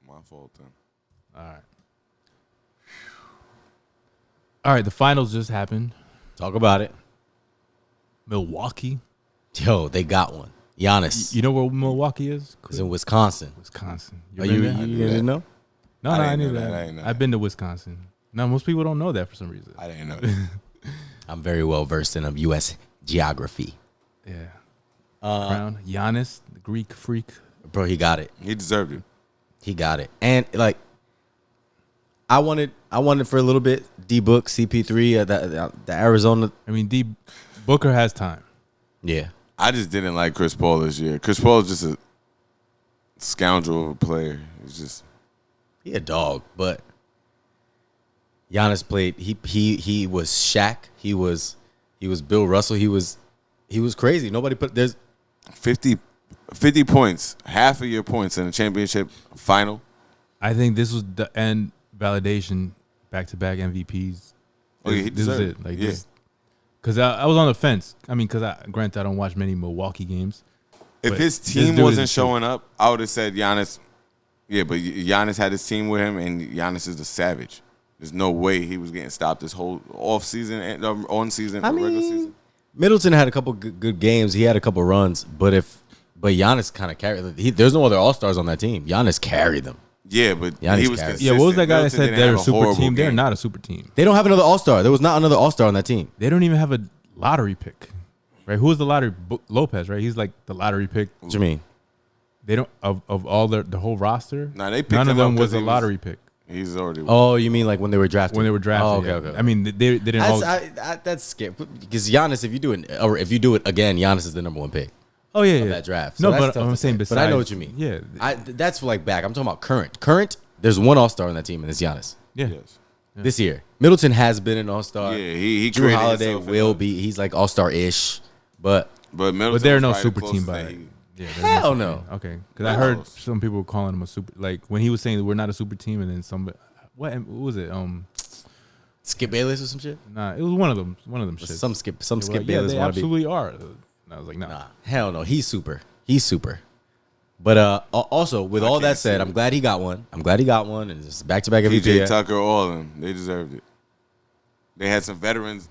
My fault then. All right, the finals just happened. Talk about it. Milwaukee. Yo, they got one. Giannis. You know where Milwaukee is? Is in Wisconsin. Wisconsin. You been there? didn't know? No, I knew that. I've been to Wisconsin. No, most people don't know that for some reason. I didn't know that. I'm very well versed in U.S. geography. Yeah. Crown. Giannis, the Greek freak. Bro, he got it. He deserved it. He got it. And like, I wanted for a little bit D-Book, CP3, the Arizona. I mean, Booker has time. Yeah. I just didn't like Chris Paul this year. Chris Paul is just a scoundrel of a player. He's just He a dog, but Giannis played. He was Shaq. He was Bill Russell. He was crazy. Nobody put there's 50 points, half of your points in a championship final. I think this was the end validation, back-to-back MVPs. Oh, yeah, he This is deserved it. it. Like Yeah. this, because I was on the fence. I mean, granted, I don't watch many Milwaukee games. If but his this team dude wasn't is showing up, I would have said Giannis. Yeah, but Giannis had his team with him, and Giannis is the savage. There's no way he was getting stopped this whole off season and on season, regular season. Middleton had a couple good games. He had a couple runs, but Giannis kind of carried. There's no other All-Stars on that team. Giannis carried them. Yeah, but Giannis he was carried. Yeah, what was that guy that Middleton said didn't they're have a super horrible team? They're game. not a super team. They don't have another All-Star. There was not another All-Star on that team. They don't even have a lottery pick, right? Who was the lottery? Lopez, right? He's like the lottery pick. What you mean? They don't of all the whole roster. Nah, they picked none of him up them 'cause was a he was- lottery pick He's already. Oh, you mean like when they were drafted? when they were drafted. Oh, okay, yeah. okay. I mean, they didn't. all, That's scary because Giannis, if you do it again, Giannis is the number one pick oh yeah, of yeah. that draft. No, So that's but tough I'm to saying say. besides. But I know what you mean. Yeah, That's like back. I'm talking about current. Current. There's one All-Star on that team, and it's Giannis. yeah. Yes. This year, Middleton has been an All-Star. Yeah, he Drew created Holiday himself will in be. He's like All-Star-ish, but Middleton But they're was no probably the super team closest by that it. he- Yeah, hell no. Okay, because I heard No. some people calling him a super. Like when he was saying that we're not a super team, and then what was it? Skip Bayless or some shit. Nah, it was one of them. One of them shits. Some Skip They were Skip like, Bayless. Yeah, they wannabe. absolutely are. And I was like, nah. Nah, hell no. He's super. But also with all that can't said, see I'm it. glad he got one. And it's back-to-back MVP. PJ Tucker, all of them, they deserved it. They had some veterans.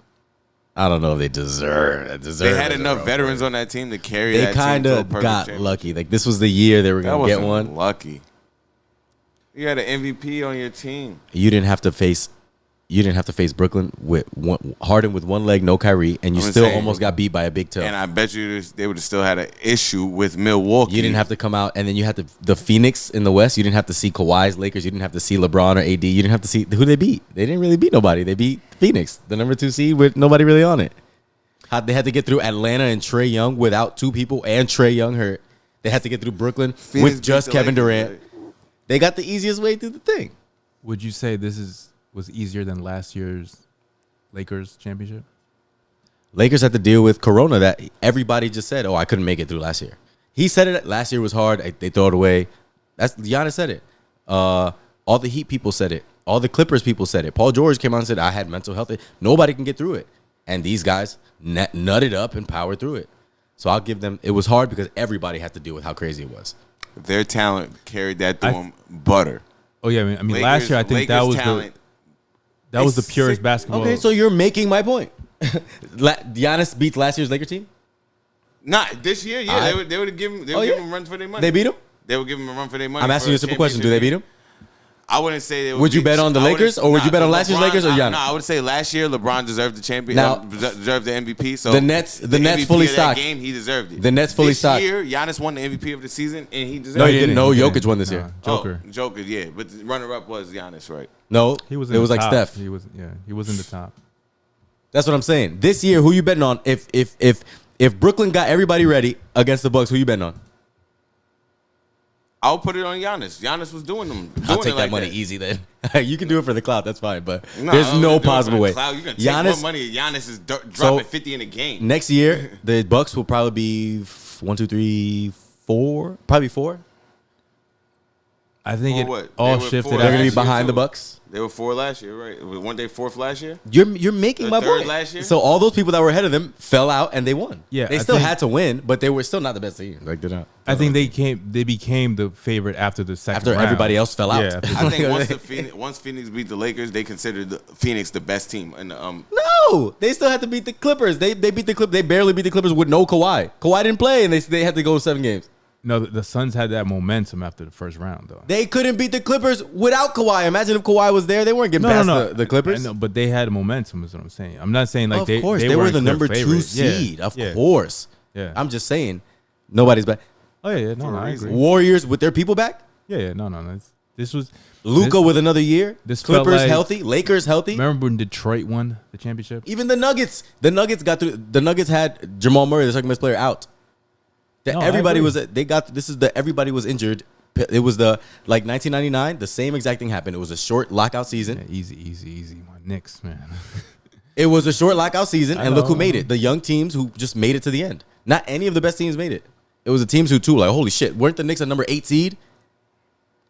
I don't know if they deserve it. They had enough veterans on that team to carry They that team kind to a of perfect got championship. lucky. Like this was the year they were That gonna get wasn't one. lucky. You had an MVP on your team. You didn't have to face Brooklyn with Harden with one leg, no Kyrie, and you I'm still saying- almost got beat by a big toe. And I bet you they would have still had an issue with Milwaukee. You didn't have to come out, and then you had the Phoenix in the West. You didn't have to see Kawhi's Lakers. You didn't have to see LeBron or AD. You didn't have to see who they beat. They didn't really beat nobody. They beat Phoenix, the number 2 seed, with nobody really on it. They had to get through Atlanta and Trae Young without 2 people, and Trae Young hurt. They had to get through Brooklyn Phoenix with just beat the Kevin Lakers, Durant. They got the easiest way through the thing. Would you say this was easier than last year's Lakers championship? Lakers had to deal with Corona that everybody just said, "Oh, I couldn't make it through last year." He said it. Last year was hard. They throw it away. That's Giannis said it. All the Heat people said it. All the Clippers people said it. Paul George came out and said, "I had mental health." Nobody can get through it, and these guys nutted up and powered through it. So I'll give them. It was hard because everybody had to deal with how crazy it was. Their talent carried that through them butter. Oh yeah, I mean last year I think that was the purest sick. basketball. Okay, so you're making my point. Giannis beat last year's Laker team. Not this year. Yeah, they would give him. They would give him a run for their money. They beat him. They would give him a run for their money. I'm asking you a simple question. Do they beat him? I wouldn't say they would. Would you bet on the Lakers, or would you bet on last year's Lakers or Giannis? No, I would say last year LeBron deserved the champion. Now- Deserved the MVP. So The Nets MVP fully of that stocked. game, he deserved it. The Nets fully this stocked. year, Giannis won the MVP of the season, and he deserved No, it. he didn't. No, Jokic won this year. Joker. Oh, Joker, yeah, but the runner-up was Giannis, right? No, He was. It was like top. Steph. He was in the top. That's what I'm saying. This year, who you betting on? If Brooklyn got everybody ready against the Bucks, who you betting on? I'll put it on Giannis. Giannis was doing them. I'll take it like that money easy then. You can do it for the clout. That's fine, but there's I'm no gonna do it possible for way. the clout. You're gonna take Giannis more money. Giannis is dropping So- 50 in a game. next year, the Bucks will probably be 1, 2, 3, 4, probably 4. I think Or what? it all They were shifted. four They're gonna be last year, behind the too. Bucks. They were 4 last year, right? Weren't they 4th last year? You're making The my third point. last year? So all those people that were ahead of them fell out and they won. Yeah, they I still think- had to win, but they were still not the best team. Like they're not. I think they became the favorite after the second After round. everybody else fell out. Yeah, I think once Phoenix beat the Lakers, they considered Phoenix the best team. And No, they still had to beat the Clippers. They beat the Clippers. They barely beat the Clippers with no Kawhi. Kawhi didn't play, and they had to go 7 games. no, the Suns had that momentum after the first round, though. They couldn't beat the Clippers without Kawhi. Imagine if Kawhi was there, they weren't getting past the Clippers. I know, but they had momentum, is what I'm saying. I'm not saying like Of course, they were weren't the clear number 2 favorites. Yeah, seed. Of yeah. course. Yeah. I'm just saying, nobody's back. Oh yeah, no, For a I reason. agree. Warriors with their people back. Yeah, no. This was Luka with another year. this felt Clippers like- healthy. Lakers healthy. Remember when Detroit won the championship? Even the Nuggets. The Nuggets got through. The Nuggets had Jamal Murray, the second best player, out. No, I Everybody agree. was. They got. This is the. Everybody was injured. It was the 1999. The same exact thing happened. It was a short lockout season. Yeah, easy. My Knicks, man. It was a short lockout season, and look who know. made it. The young teams who just made it to the end. Not any of the best teams made it. It was the teams who too like holy shit. Weren't the Knicks a number 8 seed?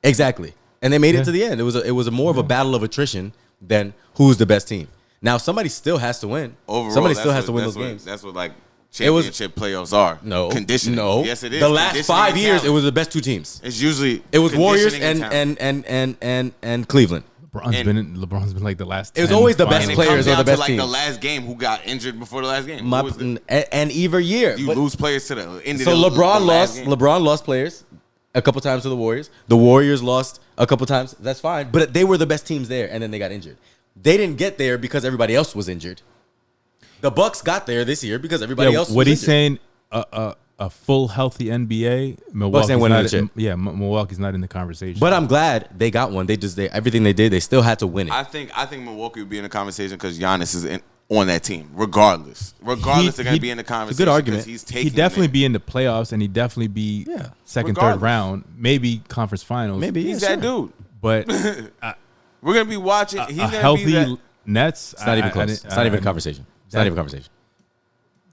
Exactly, and they made it Yeah. to the end. It was a more of a battle of attrition than who's the best team. Now somebody still has to win. overall, Somebody that's still has what- to win that's those what- games. That's what like It was- championship playoffs are. No conditioning. No, Yes, it is. The last Conditioning 5 and years, it talent. was the best 2 teams. It's usually It was Warriors conditioning talent. and Cleveland. LeBron's been like the last. It was 10 always the best And it finals. players comes are the down to best like teams. the last game who got injured before the last game. My- Who was the- and either year. you But- lose players to the end of so the LeBron the last lost. game. LeBron lost players a couple times to the Warriors. The Warriors lost a couple times. That's fine, but they were the best teams there, and then they got injured. They didn't get there because everybody else was injured. The Bucks got there this year because everybody else. What was he's injured. saying, a full healthy NBA, Milwaukee's ain't winning not. the chip. Milwaukee's not in the conversation. But I'm glad they got one. They everything they did. They still had to win it. I think Milwaukee would be in the conversation because Giannis is on that team. Regardless, they're going to be in the conversation. good argument. 'cause He's taking he'd definitely them be in the playoffs, and he'd definitely be Yeah. second, Regardless. third round, maybe conference finals. Maybe in. He's yeah, that sure. dude. but We're gonna be watching. He's a gonna be healthy that. Nets. It's not even close. It's not even a conversation. It's not even a conversation.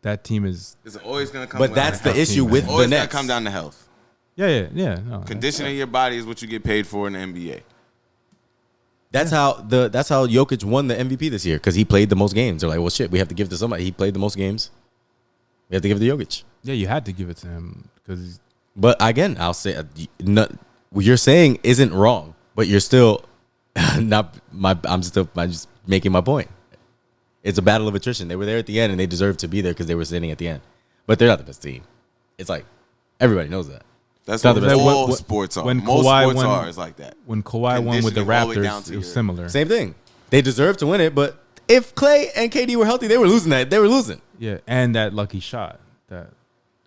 That team is. It's always gonna come. But down that's to the health. issue with Always the gonna Nets. come down to health. Yeah. No, Conditioning your body is what you get paid for in the NBA. That's how Jokic won the MVP this year because he played the most games. They're like, well, shit, we have to give it to somebody. He played the most games. We have to give it to Jokic. Yeah, you had to give it to him because But again, I'll say what you're saying isn't wrong, but you're still not my. I'm just making my point. It's a battle of attrition. They were there at the end, and they deserved to be there because they were sitting at the end. But they're not the best team. It's like everybody knows that. That's Not what the best. all When- sports are. when Most Kawhi sports won- are. It's like that. when Kawhi won with the Conditioning all the way down Raptors, to it was your- similar. Same thing. They deserved to win it, but if Clay and KD were healthy, they were losing that. They were losing Yeah, and that lucky shot that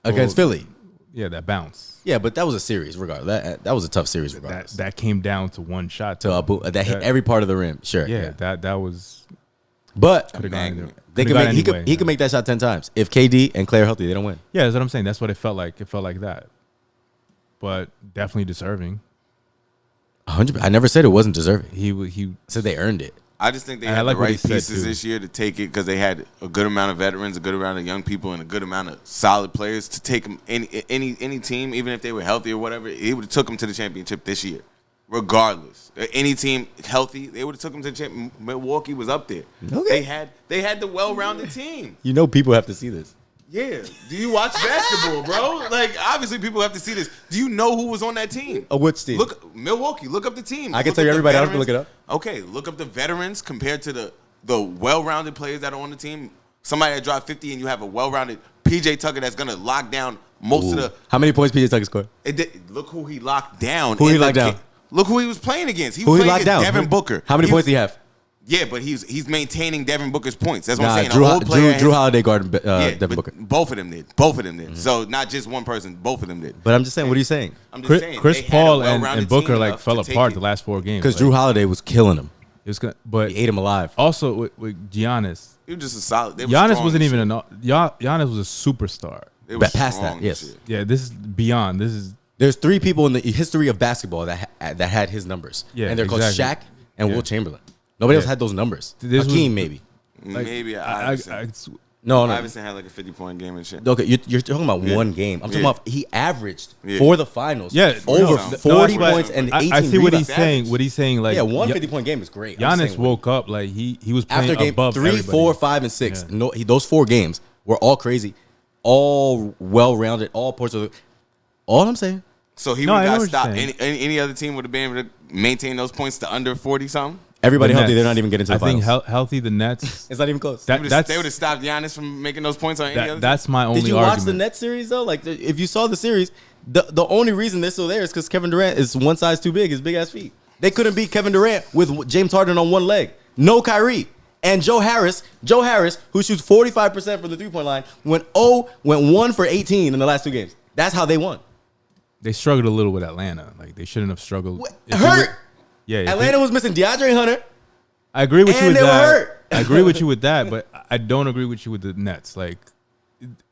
against goal- Philly. Yeah, that bounce. Yeah, but that was a series regardless. That was a tough series That regardless. that came down to one shot. to that hit every part of the rim. Sure. Yeah, that was. But Could've gone magnet. either- they could've can gone make, anyway, he could make that shot 10 times. If KD and Clay are healthy, they don't win. Yeah, that's what I'm saying. That's what it felt like. It felt like that, but definitely deserving. 100. I never said it wasn't deserving. He I said they earned it. I just think they And I had like the what he right said, pieces too. this year to take it because they had a good amount of veterans, a good amount of young people, and a good amount of solid players to take them any team, even if they were healthy or whatever. It would have took them to the championship this year, regardless. Any team healthy, they would have took them to the championship. Milwaukee was up there. Okay. They had the well-rounded team. You know, people have to see this. Yeah. Do you watch basketball, bro? Like, obviously, people have to see this. Do you know who was on that team? Which team? Look, Milwaukee. Look up the team. I can Look tell you up the everybody. I don't have to veterans. look it up. Okay, look up the veterans compared to the well-rounded players that are on the team. Somebody that dropped 50 and you have a well-rounded PJ Tucker that's going to lock down most of the. How many points PJ Tucker scored? Look who he locked down. Who he in the locked down? Look who he was playing against. He Who was he playing locked against down? Devin Booker. How many points did he have? Yeah, but he's maintaining Devin Booker's points. That's what I'm saying. Drew, An old player Drew has- Holiday guarded yeah, Devin but Booker. both of them did. Both of them did. So not just one person. Both of them did. But I'm just saying, what are you saying? I'm just saying. Chris they had a Paul and well-rounded Booker team like enough fell to take apart it. the last 4 games. Because Like, Drew Holiday was killing him. it was gonna, but He ate him alive. also with Giannis, He was just a solid. They were Giannis strong wasn't and even shit. Giannis was a superstar. They were But past strong that, and yes. shit. Yeah, this is beyond. This is There's 3 people in the history of basketball that had his numbers. Yeah, and they're called exactly. Shaq and Yeah. Will Chamberlain. Nobody else Yeah. had those numbers. This was- Hakeem, maybe. Maybe I understand. No. Iverson had like a 50-point game and shit. Okay, you're talking about Yeah. one game. I'm talking Yeah. about he averaged Yeah. for the finals. Yeah, over no. 40 No, that's points what- and I 18 see what he's rebounds. saying. What he's saying, like Yeah, one Ya- 50-point game is great. I'm just Giannis saying, woke up like he was playing after game above 3, everybody. 4, 5, and 6. Yeah. No, those 4 games were all crazy, all well-rounded, all parts of the. All I'm saying. So he No, would I know got what you're stopped. saying. Any other team would have been able to maintain those points to under 40 something. Everybody The healthy, Nets. they're not even getting to the I think finals. healthy the Nets. It's not even close. That- They would have stopped Giannis from making those points on any other. That's my only Did you argument. watch the Nets series though? Like, if you saw the series, the only reason they're still there is because Kevin Durant is one size too big, his big ass feet. They couldn't beat Kevin Durant with James Harden on one leg. No Kyrie. And Joe Harris, who shoots 45% from the 3-point line, went 1 for 18 in the last 2 games. That's how they won. They struggled a little with Atlanta. Like they shouldn't have struggled. If you Hurt. would- yeah, if Atlanta you- was missing DeAndre Hunter. I agree with you and with they were that. hurt. I agree with you with that, but I don't agree with you with the Nets. Like,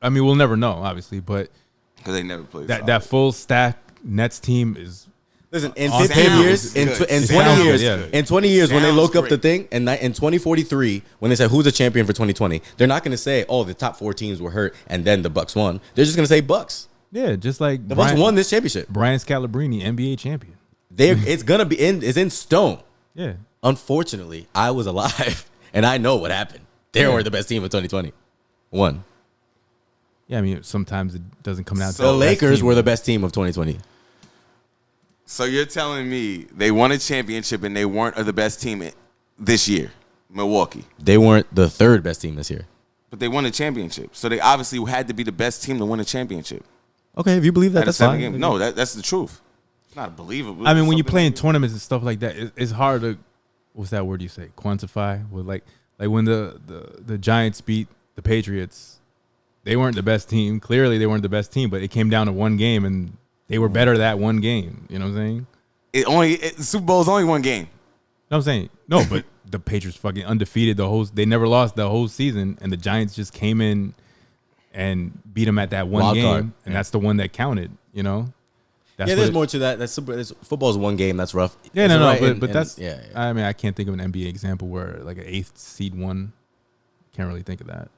I mean, we'll never know, obviously, but Because they never played. that full stack Nets team is Listen, in On 15 sounds years, good. in It 20 sounds years, good, yeah. in 20 years, when they Sounds look up the great. thing, and in 2043, when they say who's the champion for 2020, they're not going to say, "Oh, the top 4 teams were hurt," and then the Bucks won. They're just going to say Bucks. yeah, just like The Bucks won this championship. Brian Scalabrine, NBA champion. It's gonna be it's in stone. Yeah, Unfortunately, I was alive, and I know what happened. They were the best team of 2020. Won. yeah. I mean, sometimes it doesn't come down to The best Lakers team. were the best team of 2020. So you're telling me they won a championship and they weren't the best team this year, Milwaukee, They weren't the 3rd best team this year. but they won a championship. So they obviously had to be the best team to win a championship. Okay, if you believe that, At a that's 7 fine. game. No, that's the truth. It's not believable. I mean, when you Something play in that- tournaments and stuff like that, it's hard to what's that word you say? Quantify. With like when the Giants beat the Patriots, they weren't the best team. Clearly, they weren't the best team, but it came down to one game, and they were better that one game. You know what I'm saying? Super Bowl is only one game. You know what I'm saying? No, but the Patriots fucking undefeated the whole. They never lost the whole season, and the Giants just came in and beat them at that one Wild game, card. and Yeah. that's the one that counted. You know. That's Yeah, what there's it- more to that. Football's one game. That's rough. Yeah, Is no, it no, right? but, And- but and- that's. yeah. I mean, I can't think of an NBA example where like an 8th seed won. Can't really think of that.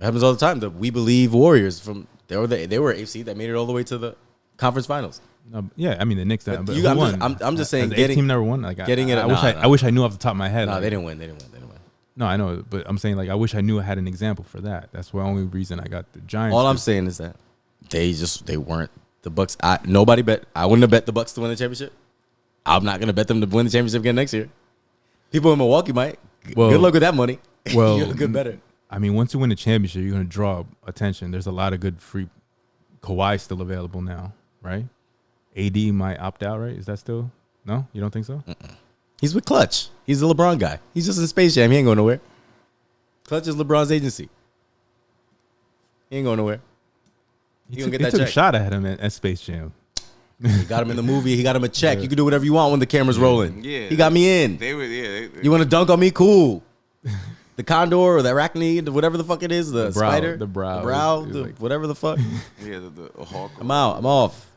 It happens all the time. The We Believe Warriors they were AFC that made it all the way to the conference finals. No, yeah, I mean the Knicks. But But who I'm won? just saying, Has the getting- team never won. Like getting it- I wish nah, I nah. I wish I knew off the top of my head. No, like- they didn't win. No, I know, but I'm saying like I wish I knew I had an example for that. That's the only reason I got the Giants. All I'm saying is that they weren't the Bucks. I wouldn't have bet the Bucks to win the championship. I'm not gonna bet them to win the championship again next year. People in Milwaukee might. Well- Good luck with that money. Well, You're a good better. I mean, once you win a championship, you're gonna draw attention. There's a lot of good free. Kawhi still available now, right? AD might opt out, right? Is that still? No, you don't think so? He's with Clutch. He's the LeBron guy. He's just in Space Jam. He ain't going nowhere. Clutch is LeBron's agency. He ain't going nowhere. He gonna took, get he that took a check. shot at him at Space Jam. He got him in the movie. He got him a check. You can do whatever you want when the camera's rolling. Yeah, He got me in. They were, yeah. You want to dunk on me? Cool. The condor or the arachnid, whatever the fuck it is, the brow, spider, the brow. It was like- whatever the fuck. yeah, the Hawk. I'm out. I'm off.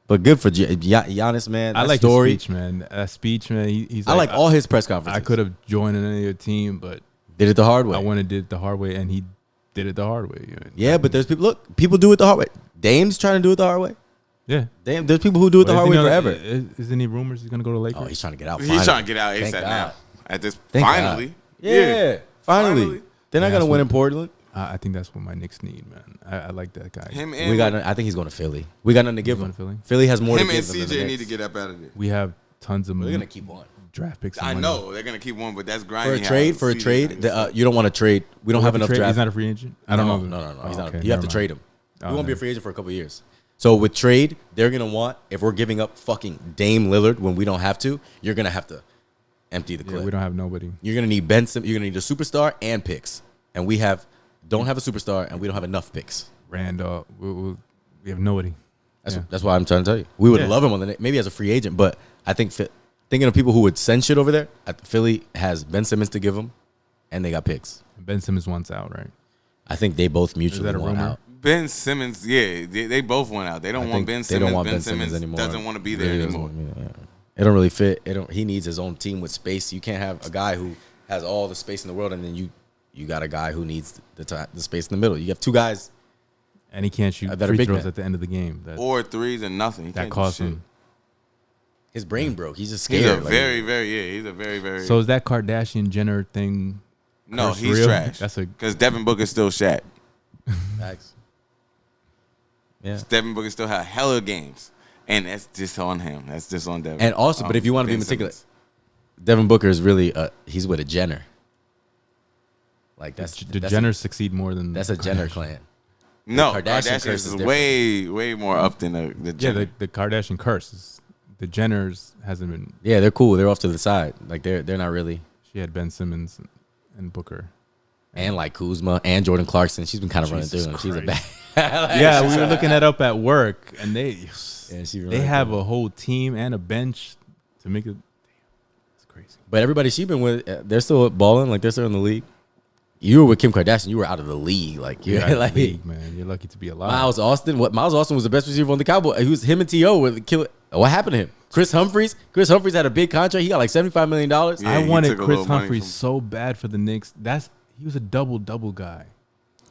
But good for Giannis, man. I That like story. his speech, man. Speech, man. He's I like all his press conferences. I could have joined in any other team, but did it the hard way. I went and did it the hard way, and he did it the hard way. Yeah, but there's people. Look, people do it the hard way. Dame's trying to do it the hard way. Yeah. Damn, there's people who do it the But hard way isn't he forever. gonna- Isn't any rumors he's gonna go to Lakers? Oh, he's trying to get out. He's finally. trying to get out Thank ASAP God. now. At this, Thank finally. God. Yeah, finally. Finally. They're not Yeah, gonna that's win what- in Portland. I think that's what my Knicks need, man. I like that guy. Him and We got. I think he's going to Philly. We got nothing to give going him. to Philly? Has more him to and give than the CJ need Knicks. to get up out of there. We have tons of They're gonna keep one draft picks. and I money. know they're gonna keep one, but that's for grinding. a trade. For a trade, you don't want to trade. We don't have enough Trade- draft. He's not a free agent. I don't know. No. Oh, He's not. okay, You have never to mind. trade him. Oh, He won't be a no. free agent for a couple years. So with trade, they're gonna want if we're giving up fucking Dame Lillard when we don't have to. You're gonna have to empty the Yeah, clip. we don't have nobody. You're gonna need You're gonna need a superstar and picks, and we don't have a superstar, and we don't have enough picks. Randolph. We have nobody. Yeah. That's why I'm trying to tell you. We would Yeah. love him on the maybe as a free agent, but I think thinking of people who would send shit over there, Philly has Ben Simmons to give them, and they got picks. Ben Simmons wants out, right? I think they both mutually that a want rumor? out. Ben Simmons, yeah, they both went out. They don't I want think Ben they Simmons. don't want Ben Simmons anymore. doesn't want to be there Really doesn't anymore. want- yeah. It don't really fit. He needs his own team with space. You can't have a guy who has all the space in the world and then you you got a guy who needs the space in the middle. You have two guys. And he can't shoot that are free big throws men. at the end of the game. Or threes and nothing. He That can't do cost shit. him. His brain broke. He's just scared. He's a like, he's a very. So is that Kardashian Jenner thing? No, curse he's real? trash. That's a Because Devin Booker still Shaq. facts. Yeah. Devin Booker still had hella games. And that's just on him. That's just on Devin. And also, but if you want to be Ben meticulous, Simmons. Devin Booker is really he's with a Jenner. Like that's the that's Jenners succeed more than that's a Jenner clan. No, Kardashian Kardashian curse is is way more up than the Yeah, Jenner. the Kardashian curse. The Jenners hasn't been. Yeah, they're cool. They're off to the side. Like they're not really. She had Ben Simmons and Booker. And like Kuzma and Jordan Clarkson, she's been kind of running Jesus through. And she's a bad. Yeah, we were looking that up at work, and they she have a whole team and a bench to make it. Damn, it's crazy. But everybody she's been with, they're still balling. Like they're still in the league. You were with Kim Kardashian. You were out of the league. Like you're Out of the like league, man. You're lucky to be alive. Miles Austin. What Miles Austin was the best receiver on the Cowboys. He was him and T.O. were the killer. What happened to him? Chris Humphries. Chris Humphries had a big contract. He got like $75 million. Yeah, I he wanted took a Chris little money Humphries from- so bad for the Knicks. He was a double guy.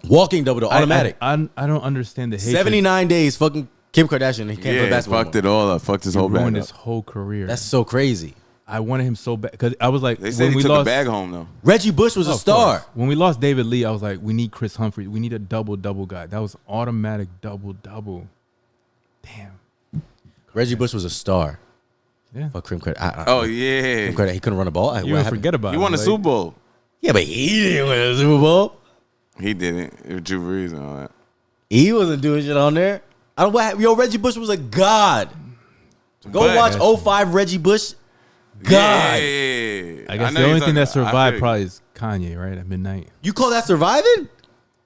Walking double automatic. I don't understand the hate. 79 days. Fucking Kim Kardashian. He can't play Yeah, basketball. fucked it all up. Fucked his whole bag ruined up. his whole career. That's so crazy. I wanted him so bad because I was like, They said when he we took lost, a bag home, though. Reggie Bush was Oh, a of star. course. When we lost David Lee, I was like, we need Chris Humphries. We need a double guy. That was automatic double. Damn. Reggie Bush was a star. Yeah. Fuck Kim Kardashian. Oh, yeah. He couldn't run a ball. You What even happened? forget about He it. won the Like, Super Bowl. Yeah, but he didn't win a Super Bowl. He didn't. It was Drew Brees and all that. He wasn't doing shit on there. I don't what. Yo, Reggie Bush was a god. Go But- watch 05 Reggie Bush. God. Yeah. I guess know the you're only thing talking- that I survived feel probably is Kanye, right? At midnight. You call that surviving?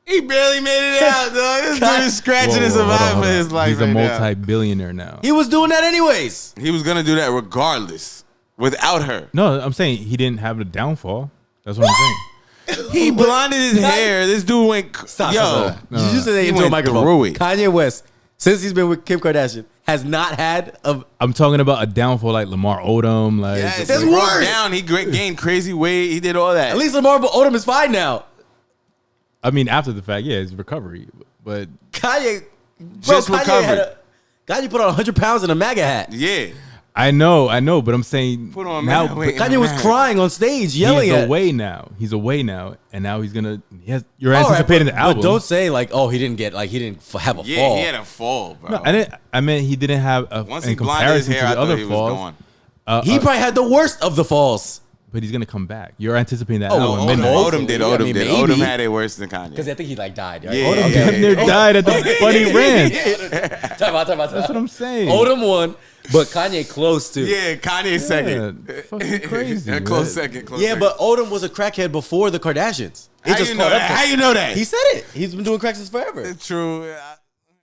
He barely made it out, dog. This dude is scratching Whoa, and hold on, surviving hold for on. his life. He's a right now. multi-billionaire now. He was doing that anyways. He was gonna do that regardless, without her. No, I'm saying he didn't have a downfall. That's what I'm saying. He blonded his hair. This dude went. Stop. Yo, You just said that He into a went microphone. through it. Kanye West, since he's been with Kim Kardashian, has not had a. I'm talking about a downfall like Lamar Odom. Like, yes, That's he broke worse. down. He gained crazy weight. He did all that. At least Lamar Odom is fine now. I mean, after the fact, yeah, it's recovery. But Kanye, Just Kanye recovered. Kanye put on 100 pounds in a MAGA hat. Yeah. I know, but I'm saying Put on now. mad weight. Kanye was crying on stage, yelling He's at. away now. He's away now, and now he's gonna. You're All right, anticipating but- the album. But don't say like, oh, he didn't have a Yeah, fall. he had a fall, bro. No, I meant he didn't have a. Once in he blinded his comparison hair, to I the thought other he was falls. gone. He probably had the worst of the falls. But he's gonna come back. You're anticipating that Oh, album. oh, midnight. oh, Odom did. I Odom mean, did. maybe. Odom had it worse than Kanye. Because I think he like died. Right? Yeah, Odom, yeah, Damn near died at the funny ranch. Time out. That's what I'm saying. Odom won, but Kanye close too. Yeah, Kanye second. Yeah, fucking crazy. Yeah, man. close second. Close Yeah, second. but Odom was a crackhead before the Kardashians. It How just you know caught that? up. How you know that? He said it. He's been doing crack since forever. It's true.